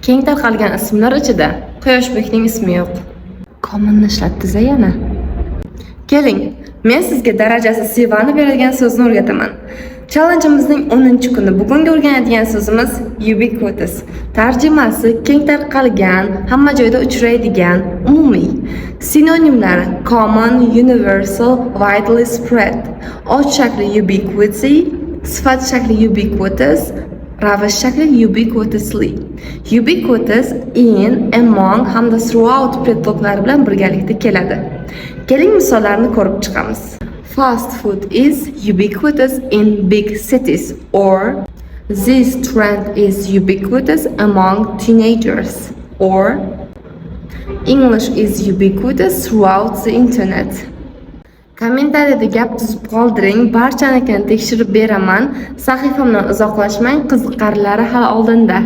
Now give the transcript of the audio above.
Keng tarqalgan ismlar ichida Quyoshbekning ismi yo'q. Commonni ishlatdingiz yana. Keling, men sizga darajasi sevani beradigan so'zni o'rgataman. Challenge'imizning 10-kuni bugungi o'rganadigan so'zimiz ubiquitous. Tarjimasi keng tarqalgan, hamma joyda uchraydigan, umumiy. Sinonimlari common, universal, widely spread. Ot shakli ubiquity, sifat shakli ubiquitous, ravish shakli ubiquitously. Ubiquitous in, among hamda throughout predloglari bilan birgalikda keladi. Keling misollarni ko'rib chiqamiz. Fast food is ubiquitous in big cities, or this trend is ubiquitous among teenagers, or English is ubiquitous throughout the internet. Kommentariyada gap tuzib qoldiring, barchanikini tekshirib beraman. Sahifamdan uzoqlashmang, qiziqarlari hali oldinda.